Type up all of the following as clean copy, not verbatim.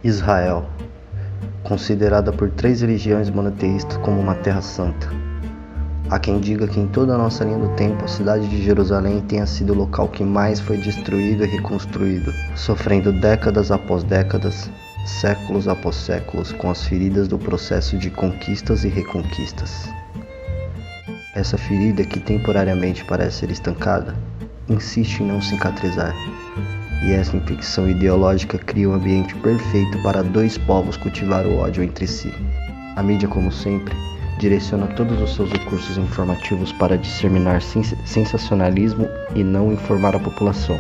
Israel, considerada por 3 religiões monoteístas como uma terra santa. Há quem diga que em toda a nossa linha do tempo, a cidade de Jerusalém tenha sido o local que mais foi destruído e reconstruído, sofrendo décadas após décadas, séculos após séculos, com as feridas do processo de conquistas e reconquistas. Essa ferida, que temporariamente parece ser estancada, insiste em não cicatrizar. E essa infecção ideológica cria um ambiente perfeito para 2 povos cultivar o ódio entre si. A mídia, como sempre, direciona todos os seus recursos informativos para disseminar sensacionalismo e não informar a população,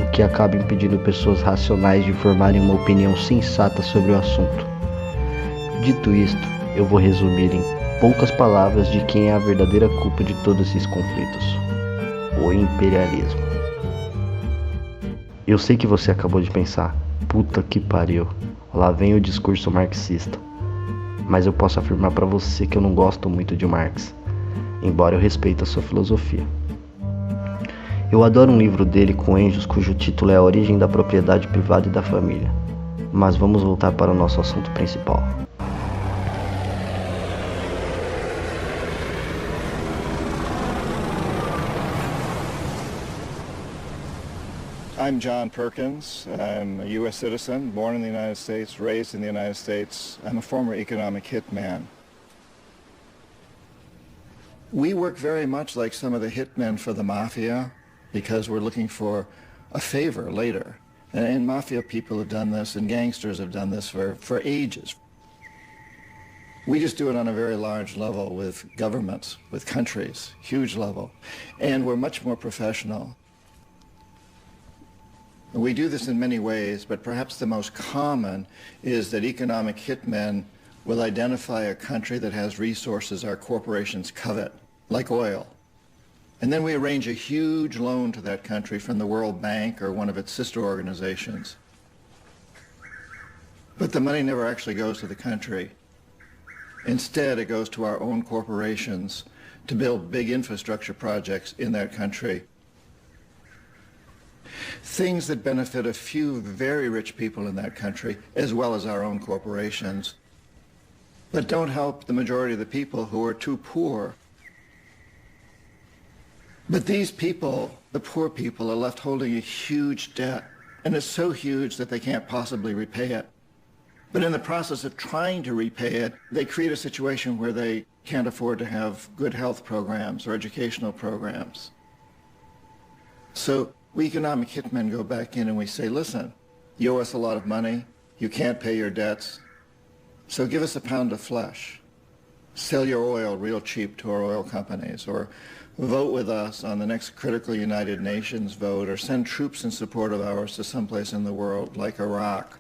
o que acaba impedindo pessoas racionais de formarem uma opinião sensata sobre o assunto. Dito isto, eu vou resumir em poucas palavras de quem é a verdadeira culpa de todos esses conflitos: o imperialismo. Eu sei que você acabou de pensar, puta que pariu, lá vem o discurso marxista. Mas eu posso afirmar para você que eu não gosto muito de Marx, embora eu respeite a sua filosofia. Eu adoro um livro dele com Engels cujo título é A Origem da Propriedade Privada e da Família. Mas vamos voltar para o nosso assunto principal. I'm John Perkins. I'm a U.S. citizen, born in the United States, raised in the United States. I'm a former economic hitman. We work very much like some of the hitmen for the mafia because we're looking for a favor later. And mafia people have done this and gangsters have done this for ages. We just do it on a very large level with governments, with countries, huge level. And we're much more professional. We do this in many ways, but perhaps the most common is that economic hitmen will identify a country that has resources our corporations covet, like oil. And then we arrange a huge loan to that country from the World Bank or one of its sister organizations. But the money never actually goes to the country. Instead, it goes to our own corporations to build big infrastructure projects in that country. Things that benefit a few very rich people in that country, as well as our own corporations, but don't help the majority of the people who are too poor. But these people, the poor people, are left holding a huge debt, and it's so huge that they can't possibly repay it. But in the process of trying to repay it, they create a situation where they can't afford to have good health programs or educational programs. So we economic hitmen go back in and we say, listen, you owe us a lot of money, you can't pay your debts, so give us a pound of flesh. Sell your oil real cheap to our oil companies, or vote with us on the next critical United Nations vote, or send troops in support of ours to someplace in the world, like Iraq.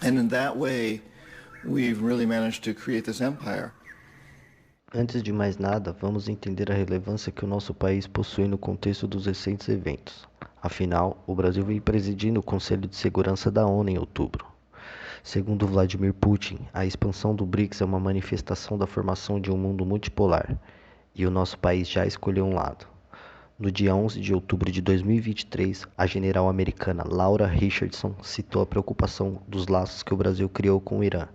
And in that way, we've really managed to create this empire. Antes de mais nada, vamos entender a relevância que o nosso país possui no contexto dos recentes eventos. Afinal, o Brasil vem presidindo o Conselho de Segurança da ONU em outubro. Segundo Vladimir Putin, a expansão do BRICS é uma manifestação da formação de um mundo multipolar, e o nosso país já escolheu um lado. No dia 11 de outubro de 2023, a general americana Laura Richardson citou a preocupação dos laços que o Brasil criou com o Irã.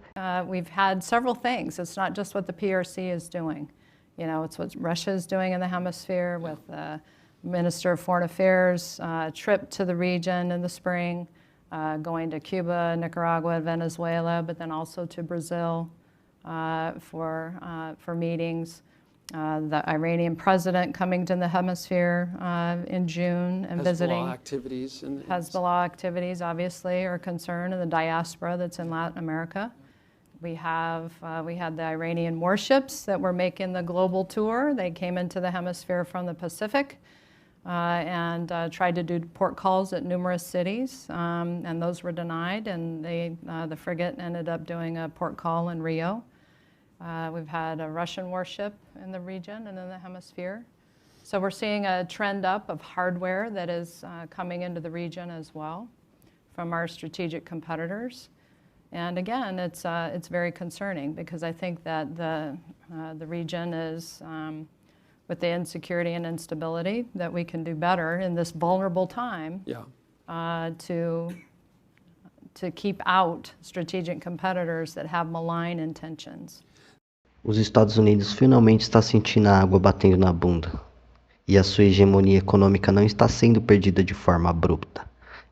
We've had several things. It's not just what the PRC is doing. You know, it's what Russia is doing in the hemisphere with the Minister of Foreign Affairs trip to the region in the spring, going to Cuba, Nicaragua, Venezuela, but then also to Brazil for meetings. The Iranian president coming to the hemisphere in June and visiting. Hezbollah activities obviously are a concern in the diaspora that's in Latin America. We had the Iranian warships that were making the global tour. They came into the hemisphere from the Pacific and tried to do port calls at numerous cities, and those were denied, and the frigate ended up doing a port call in Rio. We've had a Russian warship in the region and in the hemisphere. So we're seeing a trend up of hardware that is coming into the region as well from our strategic competitors. And again, it's very concerning because I think that the region is, with the insecurity and instability, that we can do better in this vulnerable time to to keep out strategic competitors that have malign intentions. Os Estados Unidos finalmente está sentindo a água batendo na bunda. E a sua hegemonia econômica não está sendo perdida de forma abrupta.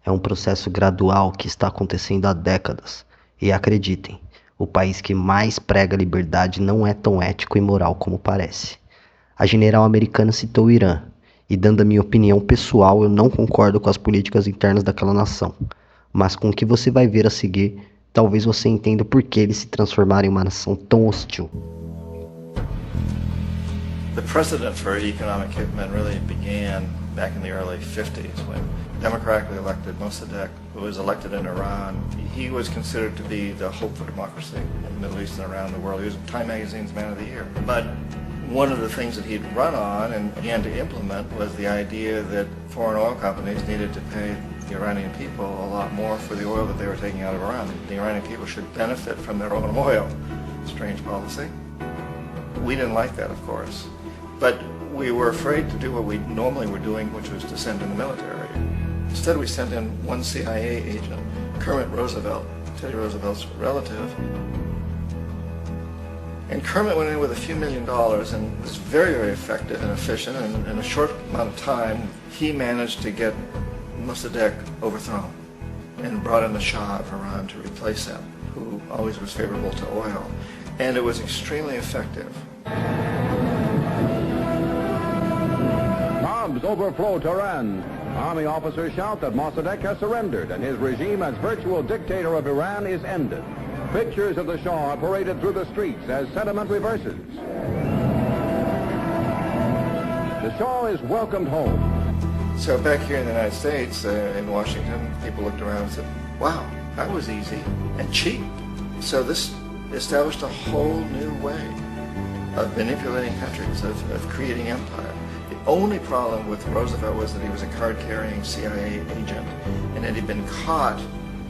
É um processo gradual que está acontecendo há décadas. E acreditem, o país que mais prega liberdade não é tão ético e moral como parece. A general americana citou o Irã, e dando a minha opinião pessoal, eu não concordo com as políticas internas daquela nação. Mas com o que você vai ver a seguir, talvez você entenda por que eles se transformaram em uma nação tão hostil. The precedent for economic hitmen really began back in the early 50s when democratically elected Mossadegh, who was elected in Iran. He was considered to be the hope for democracy in the Middle East and around the world. He was Time Magazine's Man of the Year. But one of the things that he'd run on and began to implement was the idea that foreign oil companies needed to pay the Iranian people a lot more for the oil that they were taking out of Iran. The Iranian people should benefit from their own oil. Strange policy. We didn't like that, of course. But we were afraid to do what we normally were doing, which was to send in the military. Instead, we sent in one CIA agent, Kermit Roosevelt, Teddy Roosevelt's relative. And Kermit went in with a few $1 million and was very, very effective and efficient. And in a short amount of time, he managed to get Mossadegh overthrown and brought in the Shah of Iran to replace him, who always was favorable to oil. And it was extremely effective. Bombs overflow Tehran. Army officers shout that Mossadegh has surrendered and his regime as virtual dictator of Iran is ended. Pictures of the Shah are paraded through the streets as sentiment reverses. The Shah is welcomed home. So back here in the United States, in Washington, people looked around and said, wow, that was easy and cheap. So this established a whole new way of manipulating countries, of creating empire. The only problem with Roosevelt was that he was a card-carrying CIA agent, and had he been caught,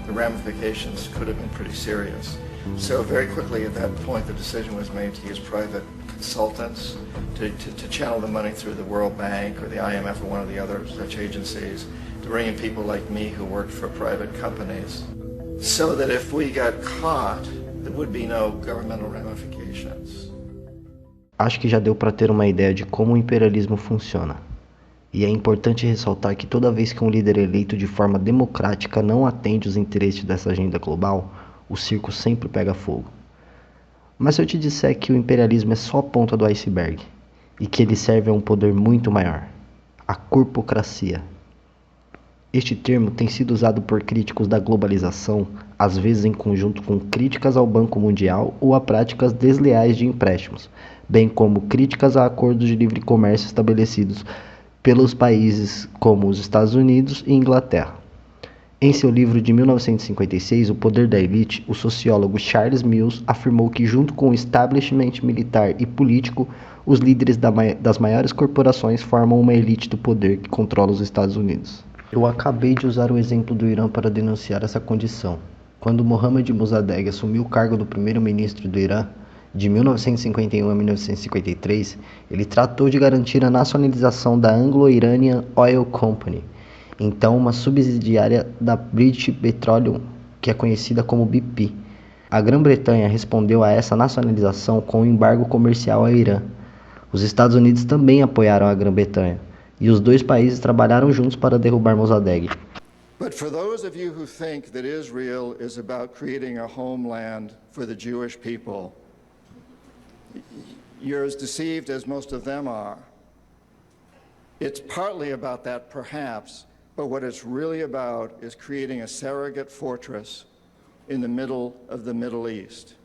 the ramifications could have been pretty serious. So very quickly at that point, the decision was made to use private consultants to channel the money through the World Bank or the IMF or one of the other such agencies, to bring in people like me who worked for private companies, so that if we got caught, there would be no governmental ramifications. Acho que já deu para ter uma ideia de como o imperialismo funciona. E é importante ressaltar que toda vez que um líder eleito de forma democrática não atende os interesses dessa agenda global, o circo sempre pega fogo. Mas se eu te disser que o imperialismo é só a ponta do iceberg, e que ele serve a um poder muito maior, a corpocracia. Este termo tem sido usado por críticos da globalização, às vezes em conjunto com críticas ao Banco Mundial ou a práticas desleais de empréstimos, bem como críticas a acordos de livre comércio estabelecidos pelos países como os Estados Unidos e Inglaterra. Em seu livro de 1956, O Poder da Elite, o sociólogo Charles Mills afirmou que, junto com o establishment militar e político, os líderes das maiores corporações formam uma elite do poder que controla os Estados Unidos. Eu acabei de usar o exemplo do Irã para denunciar essa condição. Quando Mohammad Mossadegh assumiu o cargo do primeiro-ministro do Irã, de 1951 a 1953, ele tratou de garantir a nacionalização da Anglo-Iranian Oil Company, então uma subsidiária da British Petroleum, que é conhecida como BP. A Grã-Bretanha respondeu a essa nacionalização com um embargo comercial ao Irã. Os Estados Unidos também apoiaram a Grã-Bretanha, e os dois países trabalharam juntos para derrubar Mossadegh. But for those of you who think that Israel is about creating a homeland for the Jewish people, you're as deceived as most of them are. It's partly about that, perhaps, but what it's really about is creating a surrogate fortress in the middle of the Middle East.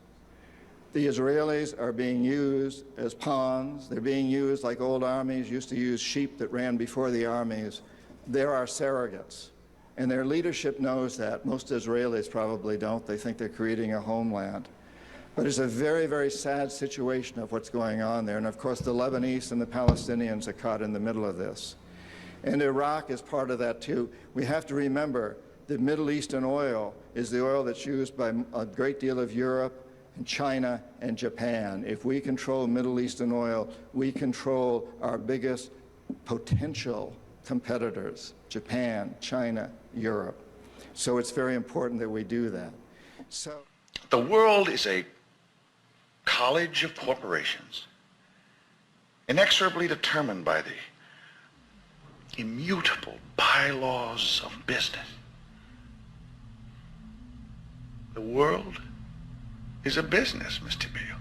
The Israelis are being used as pawns. They're being used like old armies used to use sheep that ran before the armies. There are surrogates, and their leadership knows that. Most Israelis probably don't. They think they're creating a homeland. But it's a very, very sad situation of what's going on there. And of course, the Lebanese and the Palestinians are caught in the middle of this. And Iraq is part of that too. We have to remember that Middle Eastern oil is the oil that's used by a great deal of Europe and China and Japan. If we control Middle Eastern oil, we control our biggest potential competitors, Japan, China, Europe. So it's very important that we do that. So the world is a college of corporations, inexorably determined by the immutable bylaws of business. The world is a business, Mr. Beale.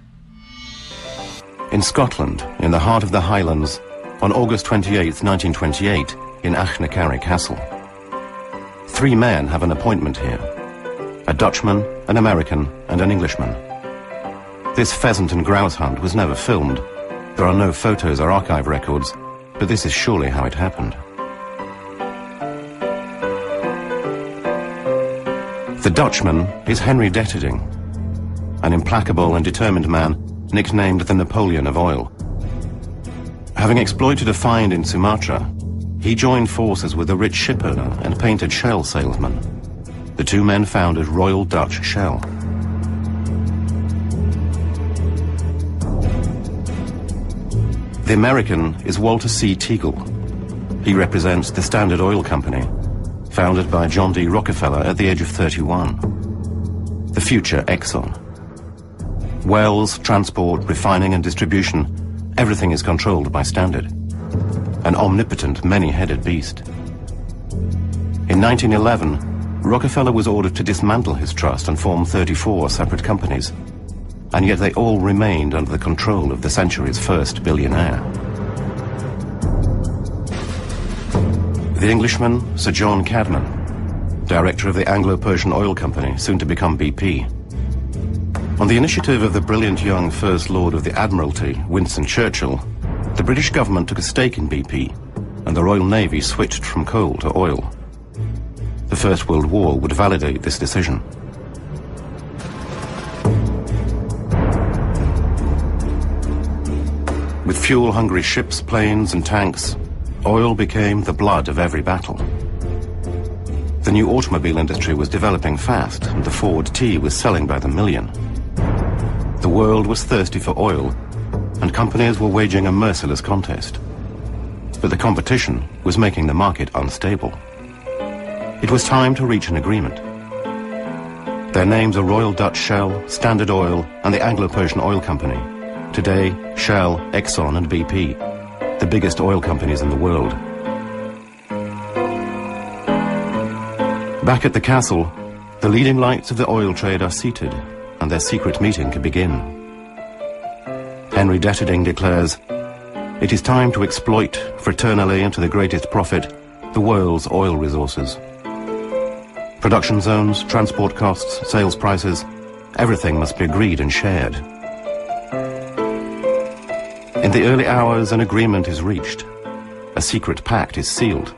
In Scotland, in the heart of the Highlands, on August 28, 1928, in Achnacarry Castle, 3 men have an appointment here: a Dutchman, an American, and an Englishman. This pheasant and grouse hunt was never filmed. There are no photos or archive records, but this is surely how it happened. The Dutchman is Henry Detterding, an implacable and determined man nicknamed the Napoleon of oil. Having exploited a find in Sumatra, he joined forces with a rich shipowner and painted shell salesman. The 2 men founded Royal Dutch Shell. The American is Walter C. Teagle. He represents the Standard Oil Company, founded by John D. Rockefeller at the age of 31. The future Exxon. Wells, transport, refining and distribution, everything is controlled by Standard. An omnipotent, many-headed beast. In 1911, Rockefeller was ordered to dismantle his trust and form 34 separate companies, and yet they all remained under the control of the century's first billionaire. The Englishman, Sir John Cadman, director of the Anglo-Persian Oil Company, soon to become BP. On the initiative of the brilliant young First Lord of the Admiralty, Winston Churchill, the British government took a stake in BP, and the Royal Navy switched from coal to oil. The First World War would validate this decision. With fuel-hungry ships, planes and tanks, oil became the blood of every battle. The new automobile industry was developing fast, and the Ford T was selling by the million. The world was thirsty for oil, and companies were waging a merciless contest. But the competition was making the market unstable. It was time to reach an agreement. Their names are Royal Dutch Shell, Standard Oil, and the Anglo-Persian Oil Company. Today, Shell, Exxon, and BP, the biggest oil companies in the world. Back at the castle, the leading lights of the oil trade are seated, and their secret meeting can begin. Henry Detterding declares, "It is time to exploit, fraternally and to the greatest profit, the world's oil resources. Production zones, transport costs, sales prices, everything must be agreed and shared." In the early hours, an agreement is reached. A secret pact is sealed,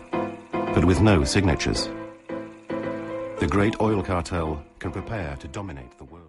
but with no signatures. The great oil cartel can prepare to dominate the world.